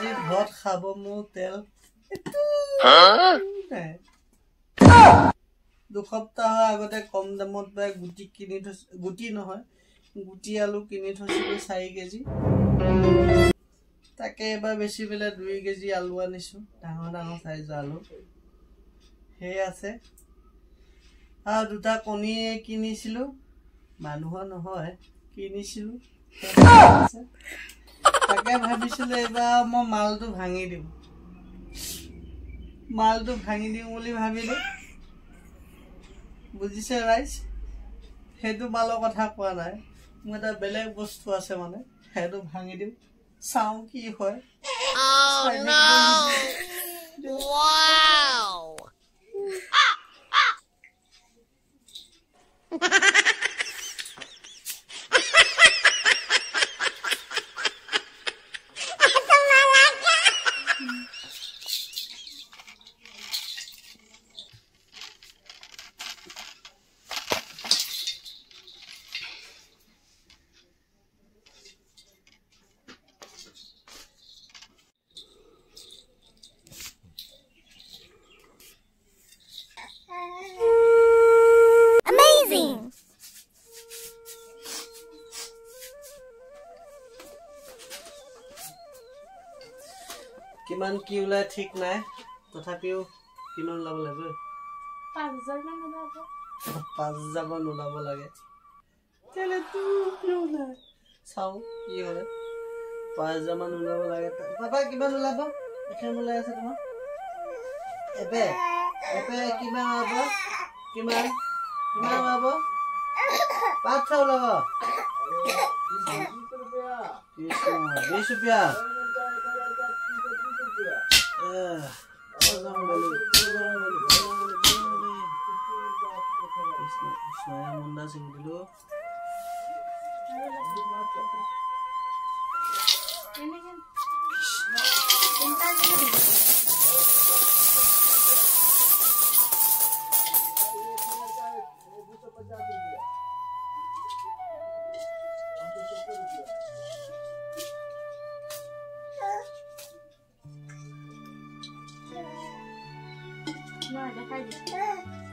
আজি ভাত খাব মোৰ তেল দুসপ্তাহ আগতে কম দামত পাই গুটি কিনি থৈছে গুটি নহয় গুটি আলু কিনি থৈছিলো 4 কেজি তাকে এবাৰ বেছি পেলাই 2 কেজি আলু আনিছো ডাঙৰ ডাঙৰ সাইজ আলু হে আছে আৰু দুটা কণী কিনিছিলো মানুহৰ নহয় কিনিছিলো তাকে ভাবিছিলো এবাৰ মই মালটো ভাঙি দিম বুলি ভাবিলো বুজিছে ৰাইজ হেতু মালৰ কথা কোৱা নাই মোৰ এটা বেলেগ বস্তু আছে মানে হেতু ভাঙি দিম চাও কি হয় Oh no wow amazing কিমান কি উলাই ঠিক নাই তথাপিও কিমান লাভ লাগে 5000 মান ওলাব 5000 মান ওলাব লাগে তেলে তুই না চাও কি হয় 5000 মান ওলাব লাগে পাপা কিমান ওলাব এখন ওলাই আছে তোমার এবে কিমান হ'ব কিমান হ'ব 500 ওলাব 20 रुपया मुंडा सिंह दिलो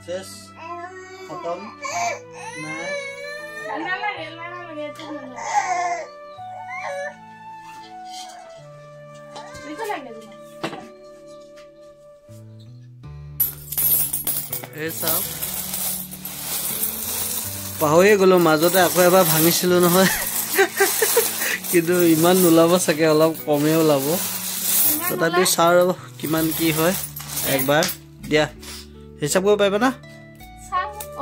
Ses potong nah lagi itu lagi চাওক পাহৰিয়ে গলো মাজতে আকৌ এবাৰ ভাঙিছিলো নহয় কিন্তু ইমান নোলাব চাগে অলপ কমে ওলাব তথাপি চাও কিমান কি হয় একবাৰ দিয়া হিচাপ কৰিব পাৰিবা না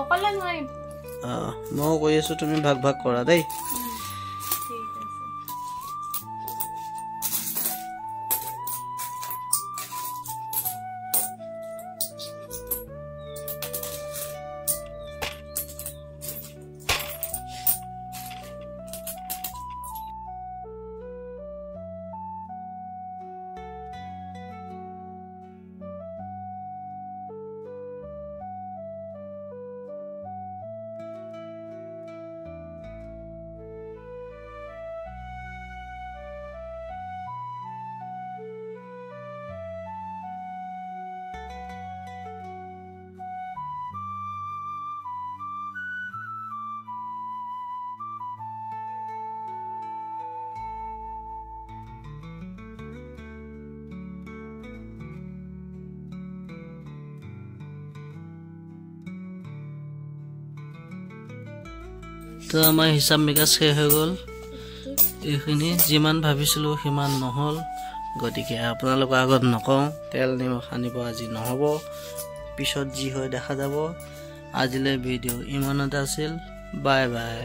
অকলে নোৱাৰিম মই কৈ আছো তুমি ভাগ ভাগ কৰা দেই তো আমাৰ হিচাপ মিকাচ শেষ হৈ গ'ল এইখিনি যিমান ভাবিছিলো সিমান নহল গতিকে আপোনালোকৰ আগত নকওঁ তেল নিমখ আনিব আজি নহব পিছত যি হয় দেখা যাব আজিলৈ ভিডিঅ' ইমানতে আছিল বাই বাই